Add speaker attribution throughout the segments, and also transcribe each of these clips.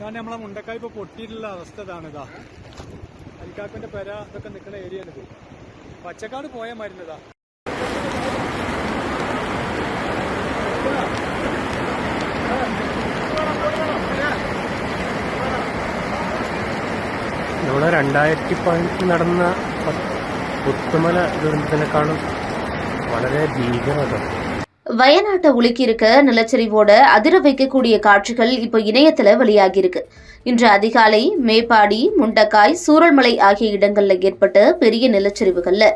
Speaker 1: ഇതാണ് നമ്മളെ മുണ്ടക്കായ് ഇപ്പൊ പൊട്ടിയിട്ടുള്ള അവസ്ഥ. ഇതാണിതാ അരിക്കാക്കന്റെ പെര ഇതൊക്കെ നിൽക്കുന്ന ഏരിയയാണിത്. പച്ചക്കാട് പോയ മരുന്നതാ.
Speaker 2: നമ്മുടെ 2015 നടന്ന പുത്തുമല ദുരന്തത്തിനെക്കാളും വളരെ ഭീകരത.
Speaker 3: வயநாட்டை உலுக்கியிருக்க நிலச்சரிவோட அதிர வைக்கக்கூடிய காட்சிகள் இப்போ இணையத்துல வெளியாகியிருக்கு. இன்று அதிகாலை மேப்பாடி, முண்டக்காய், சூரல்மலை ஆகிய இடங்கள்ல ஏற்பட்ட பெரிய நிலச்சரிவுகள்ல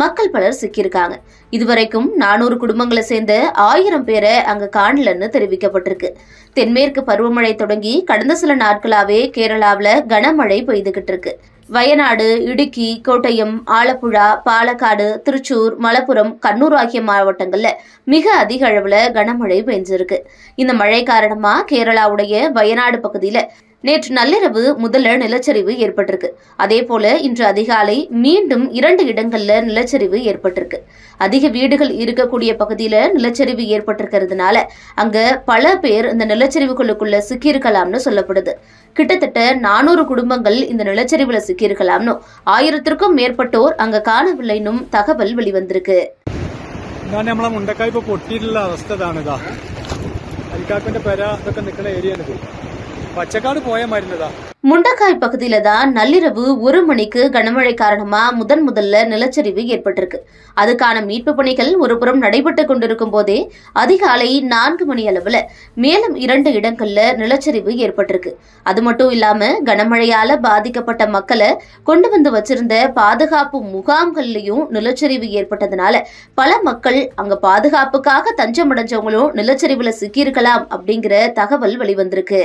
Speaker 3: மக்கள் பலர் சிக்கியிருக்காங்க. இதுவரைக்கும் 400 குடும்பங்களை சேர்ந்த 1000 பேரை அங்க காணலன்னு தெரிவிக்கப்பட்டிருக்கு. தென்மேற்கு பருவமழை தொடங்கி கடந்த சில நாட்களாவே கேரளாவில் கனமழை பெய்துகிட்டு இருக்கு. வயநாடு, இடுக்கி, கோட்டயம், ஆலப்புழா, பாலக்காடு, திருச்சூர், மலப்புரம், கண்ணூர் ஆகிய மாவட்டங்கள்ல மிக அதிக அளவுல கனமழை பெஞ்சிருக்கு. இந்த மழை காரணமா கேரளாவுடைய வயநாடு பகுதியில நேற்று நள்ளிரவு முதல்ல நிலச்சரிவு ஏற்பட்டிருக்கு. அதே போல இன்று அதிகாலை மீண்டும் 2 இடங்கள்ல நிலச்சரிவு ஏற்பட்டிருக்கு. அதிக வீடுகள் இருக்கக்கூடிய பகுதியில நிலச்சரிவு ஏற்பட்டிருக்கிறதுனால அங்க பல பேர் இந்த நிலச்சரிவுகளுக்குள்ள சிக்கியிருக்கலாம்னு சொல்லப்படுது. கிட்டத்தட்ட 400 குடும்பங்கள் இந்த நிலச்சரிவுல சிக்கியிருக்கலாம்னு 1000க்கும் மேற்பட்டோர் அங்க காணவில்லைன்னும் தகவல் வெளிவந்திருக்கு.
Speaker 1: ഇതാണ് നമ്മളെ മുണ്ടക്കായ് ഇപ്പൊ പൊട്ടിയിട്ടുള്ള അവസ്ഥ. ഇതാണിതാ അരിക്കാക്കന്റെ പെര ഇതൊക്കെ നിൽക്കുന്ന ഏരിയയാണിത്. பச்சைக்காடு போய மருந்ததா.
Speaker 3: முண்டக்காய் பகுதியில தான் நள்ளிரவு 1 மணிக்கு கனமழை காரணமா முதல்ல நிலச்சரிவு ஏற்பட்டிருக்கு. அதுக்கான மீட்பு பணிகள் ஒருபுறம் நடைபெற்று கொண்டிருக்கும் போதே அதிகாலை 4 மணி அளவுல மேலும் 2 இடங்கள்ல நிலச்சரிவு ஏற்பட்டிருக்கு. அது மட்டும் இல்லாம கனமழையால பாதிக்கப்பட்ட மக்களை கொண்டு வந்து வச்சிருந்த பாதுகாப்பு முகாம்கள்லயும் நிலச்சரிவு ஏற்பட்டதுனால பல மக்கள் அங்க பாதுகாப்புக்காக தஞ்சமடைஞ்சவங்களும் நிலச்சரிவுல சிக்கியிருக்கலாம் அப்படிங்கிற தகவல் வெளிவந்திருக்கு.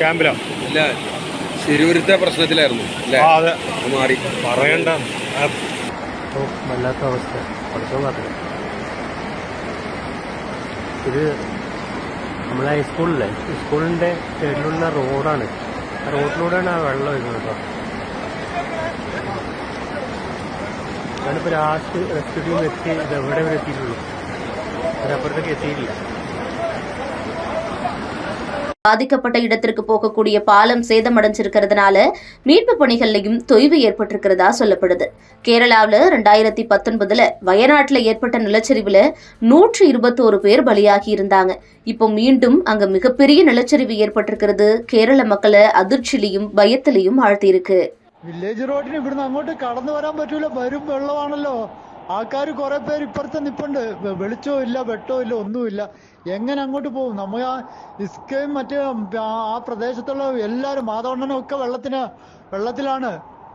Speaker 1: ക്യാമ്പിലോ
Speaker 4: അല്ല, ശിരൂരത്തെ പ്രശ്നത്തിലായിരുന്നു. മാറി
Speaker 1: പറയണ്ട.
Speaker 2: വല്ലാത്ത അവസ്ഥ. പഠിത്തം ഇത് നമ്മളെ സ്കൂളിലെ സ്കൂളിൻ്റെ സൈഡിലുള്ള റോഡാണ്. ആ റോഡിലൂടെയാണ് ആ വെള്ളം വരുന്നത് കേട്ടോ. ഞാനിപ്പോൾ ലാസ്റ്റ് റെസ്ക്യൂ ടീം എത്തി ഇതെവിടെ വരെ എത്തിയിട്ടുള്ളൂ. അതിനപ്പുറത്തേക്ക് എത്തിയില്ല.
Speaker 3: பாதிக்கப்பட்ட இடத்திற்கு போகக்கூடிய பாலம் சேதமடைஞ்சிருக்கிறதுனால மீட்பு பணிகள்லையும் தொய்வு ஏற்பட்டிருக்கிறதா சொல்லப்படுது. கேரளாவில் 2019 வயநாட்டில் ஏற்பட்ட நிலச்சரிவுல 121 பேர் பலியாகி இருந்தாங்க. இப்போ மீண்டும் அங்க மிகப்பெரிய நிலச்சரிவு ஏற்பட்டிருக்கிறது கேரள மக்களை அதிர்ச்சியிலையும் பயத்திலையும் ஆழ்த்தியிருக்கு.
Speaker 5: വില്ലേജ് റോഡിന് ഇവിടുന്ന് അങ്ങോട്ട് കടന്നു വരാൻ പറ്റൂല. വരും വെള്ളമാണല്ലോ. ആൾക്കാർ കുറെ പേര് ഇപ്പുറത്ത് നിപ്പുണ്ട്. വെളിച്ചവും ഇല്ല, വെട്ടവും ഇല്ല, ഒന്നുമില്ല. എങ്ങനെ അങ്ങോട്ട് പോകും? നമ്മൾ ആ ഇസ്കയും മറ്റേ ആ പ്രദേശത്തുള്ള എല്ലാവരും മാതവണ്ണനും ഒക്കെ വെള്ളത്തിലാണ്.